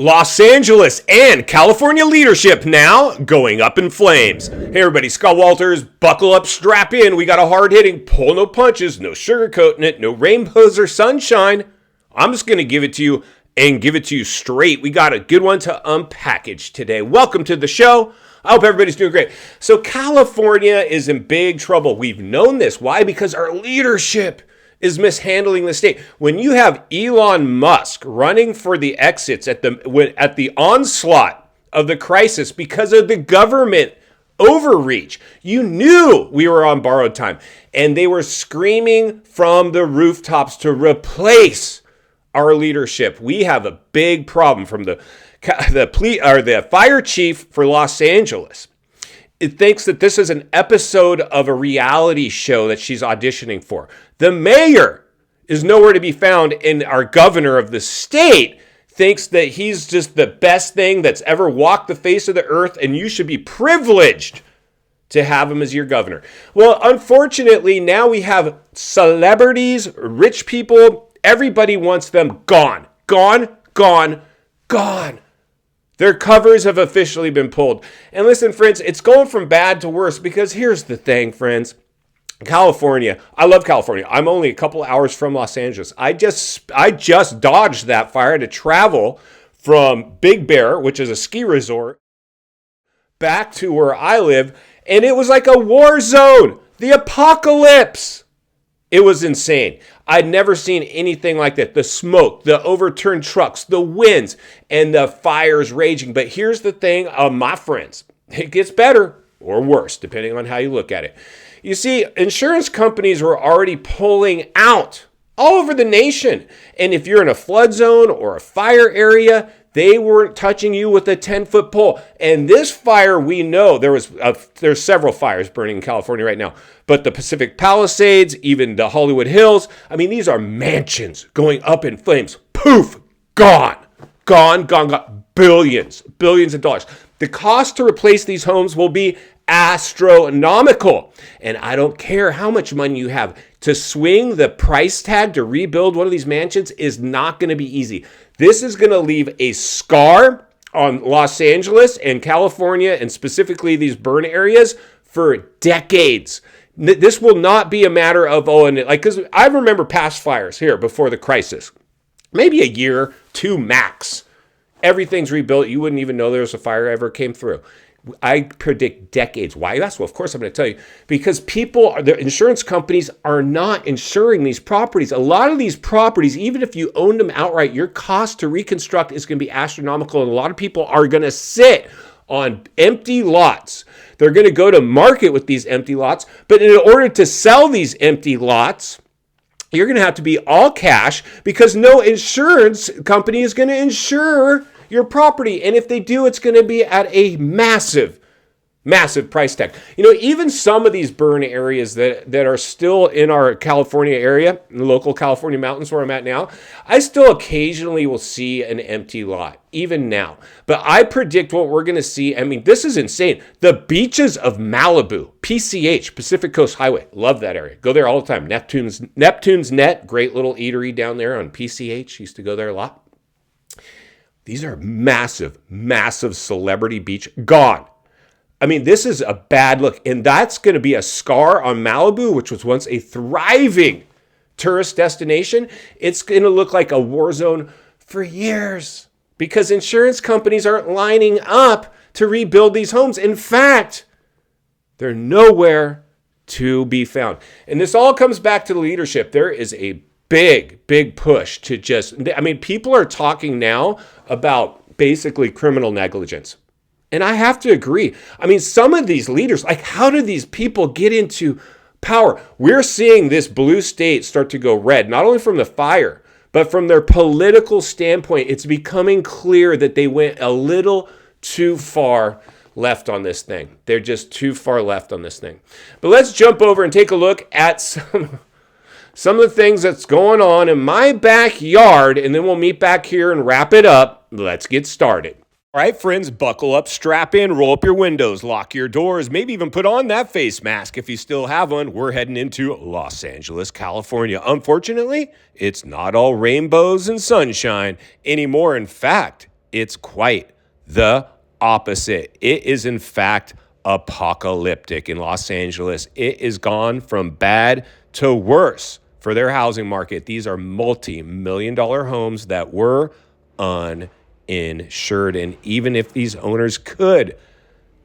Los Angeles and California leadership now going up in flames. Hey everybody, Scott Walters, buckle up, strap in. We got a hard-hitting, pull no punches, no sugarcoating it, no rainbows or sunshine. I'm just going to give it to you and give it to you straight. We got a good one to unpackage today. Welcome to the show. I hope everybody's doing great. So California is in big trouble. We've known this. Why? Because our leadership is mishandling the state. When you have Elon Musk running for the exits at the onslaught of the crisis because of the government overreach, you knew we were on borrowed time. And they were screaming from the rooftops to replace our leadership. We have a big problem from the fire chief for Los Angeles. It thinks that this is an episode of a reality show that she's auditioning for. The mayor is nowhere to be found, and our governor of the state thinks that he's just the best thing that's ever walked the face of the earth, and you should be privileged to have him as your governor. Well, unfortunately, now we have celebrities, rich people, everybody wants them gone, gone, gone, gone. Their covers have officially been pulled. And listen, friends, it's going from bad to worse because here's the thing, friends. California, I love California. I'm only a couple hours from Los Angeles. I just dodged that fire to travel from Big Bear, which is a ski resort, back to where I live, and it was like a war zone. The apocalypse. It was insane. I'd never seen anything like that. The smoke, the overturned trucks, the winds, and the fires raging. But here's the thing, my friends. It gets better or worse, depending on how you look at it. You see, insurance companies were already pulling out all over the nation. And if you're in a flood zone or a fire area, they weren't touching you with a 10-foot pole. And this fire, we know, there's several fires burning in California right now. But the Pacific Palisades, even the Hollywood Hills, I mean, these are mansions going up in flames. Poof, gone, gone, gone, gone. Billions of dollars. The cost to replace these homes will be astronomical. And I don't care how much money you have. To swing the price tag to rebuild one of these mansions is not going to be easy. This is going to leave a scar on Los Angeles and California, and specifically these burn areas, for decades. This will not be a matter of, because I remember past fires here before the crisis. Maybe a year, two max. Everything's rebuilt. You wouldn't even know there was a fire ever came through. I predict decades. Why? Yes, well, of course I'm going to tell you. Because the insurance companies are not insuring these properties. A lot of these properties, even if you owned them outright, your cost to reconstruct is going to be astronomical. And a lot of people are going to sit on empty lots. They're going to go to market with these empty lots. But in order to sell these empty lots, you're going to have to be all cash because no insurance company is going to insure your property. And if they do, it's going to be at a massive price tag. You know, even some of these burn areas that are still in our California area, in the local California mountains where I'm at now, I still occasionally will see an empty lot, even now. But I predict what we're going to see. I mean, this is insane. The beaches of Malibu, PCH, Pacific Coast Highway. Love that area. Go there all the time. Neptune's Net, great little eatery down there on PCH. Used to go there a lot. These are massive celebrity beach gone. I mean, this is a bad look. And that's going to be a scar on Malibu, which was once a thriving tourist destination. It's going to look like a war zone for years because insurance companies aren't lining up to rebuild these homes. In fact, they're nowhere to be found. And this all comes back to the leadership. There is a big push to people are talking now about basically criminal negligence. And I have to agree. I mean, some of these leaders, like how do these people get into power? We're seeing this blue state start to go red, not only from the fire, but from their political standpoint. It's becoming clear that they went a little too far left on this thing. They're just too far left on this thing. But let's jump over and take a look at some of the things that's going on in my backyard, and then we'll meet back here and wrap it up. Let's get started. All right, friends, buckle up, strap in, roll up your windows, lock your doors, maybe even put on that face mask if you still have one. We're heading into Los Angeles, California. Unfortunately, it's not all rainbows and sunshine anymore. In fact, It's quite the opposite. It is, in fact, apocalyptic in Los Angeles. It is gone from bad to worse for their housing market. These are multi-million-dollar homes that were uninsured. And even if these owners could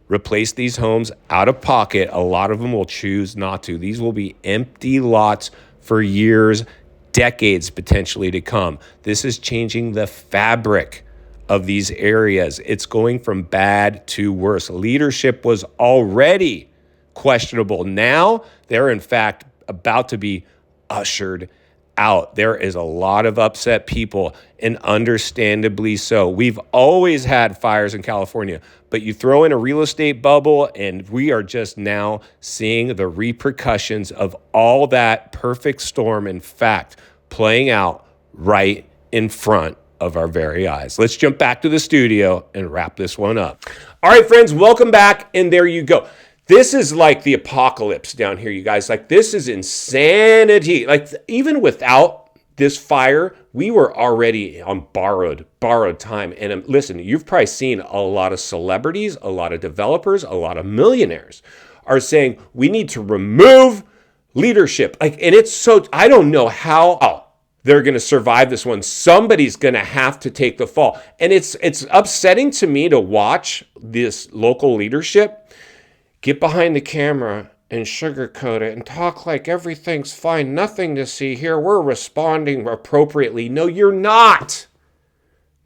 replace these homes out of pocket, a lot of them will choose not to. These will be empty lots for years, decades potentially to come. This is changing the fabric of these areas. It's going from bad to worse. Leadership was already questionable. Now they're in fact about to be ushered out. There is a lot of upset people, and understandably so. We've always had fires in California, but you throw in a real estate bubble, and we are just now seeing the repercussions of all that perfect storm, in fact, playing out right in front of our very eyes. Let's jump back to the studio and wrap this one up. All right, friends, welcome back, and there you go. This is like the apocalypse down here, you guys. Like, this is insanity. Like, even without this fire, we were already on borrowed time. And listen, you've probably seen a lot of celebrities, a lot of developers, a lot of millionaires are saying we need to remove leadership. Like, and it's so, I don't know how they're going to survive this one. Somebody's going to have to take the fall. And it's upsetting to me to watch this local leadership get behind the camera and sugarcoat it and talk like everything's fine, nothing to see here, we're responding appropriately. No, you're not.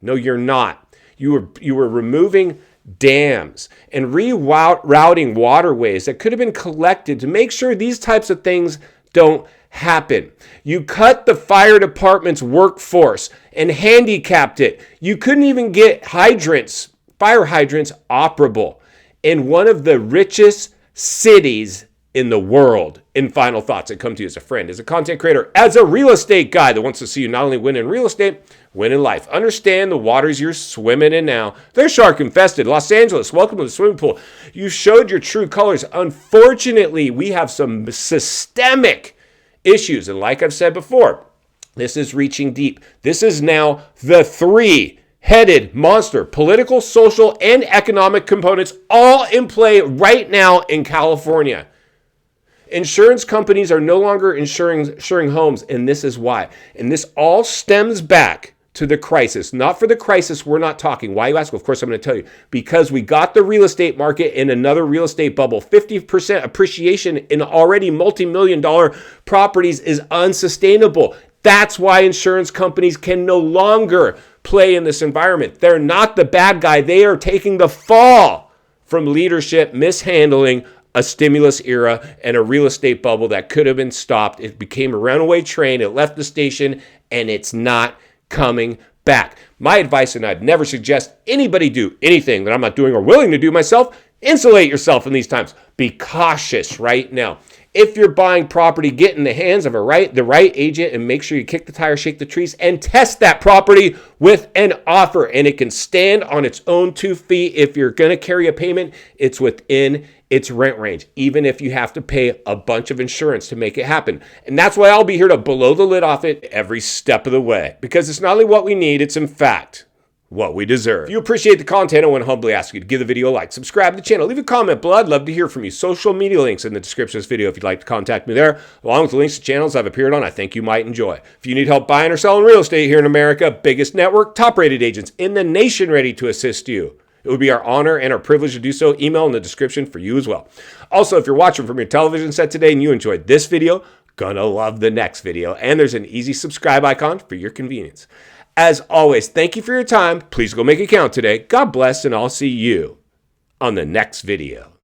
No, you're not. You were removing dams and rerouting waterways that could have been collected to make sure these types of things don't happen. You cut the fire department's workforce and handicapped it. You couldn't even get fire hydrants operable in one of the richest cities in the world. In final thoughts, I come to you as a friend, as a content creator, as a real estate guy that wants to see you not only win in real estate, win in life. Understand the waters you're swimming in now. They're shark infested. Los Angeles, welcome to the swimming pool. You showed your true colors. Unfortunately, we have some systemic issues. And like I've said before, this is reaching deep. This is now the three-headed monster, political, social, and economic components all in play right now in California. Insurance companies are no longer insuring homes, and this is why. And this all stems back to the crisis. Not for the crisis, we're not talking. Why, you ask? Well, of course, I'm going to tell you. Because we got the real estate market in another real estate bubble. 50% appreciation in already multi-million-dollar properties is unsustainable. That's why insurance companies can no longer play in this environment. They're not the bad guy. They are taking the fall from leadership mishandling a stimulus era and a real estate bubble that could have been stopped. It became a runaway train. It left the station, and it's not coming back. My advice, and I'd never suggest anybody do anything that I'm not doing or willing to do myself, insulate yourself in these times. Be cautious right now. If you're buying property, get in the hands of the right agent and make sure you kick the tires, shake the trees, and test that property with an offer. And it can stand on its own 2 feet. If you're going to carry a payment, it's within its rent range, even if you have to pay a bunch of insurance to make it happen. And that's why I'll be here to blow the lid off it every step of the way. Because it's not only what we need, it's in fact what we deserve. If you appreciate the content, I want to humbly ask you to give the video a like, subscribe to the channel, leave a comment below. I'd love to hear from you. Social media links in the description of this video if you'd like to contact me there, along with the links to channels I've appeared on I think you might enjoy. If you need help buying or selling real estate here in America, biggest network, top-rated agents in the nation ready to assist you. It would be our honor and our privilege to do so. Email in the description for you as well. Also, if you're watching from your television set today and you enjoyed this video, gonna love the next video. And there's an easy subscribe icon for your convenience. As always, thank you for your time. Please go make it count today. God bless, and I'll see you on the next video.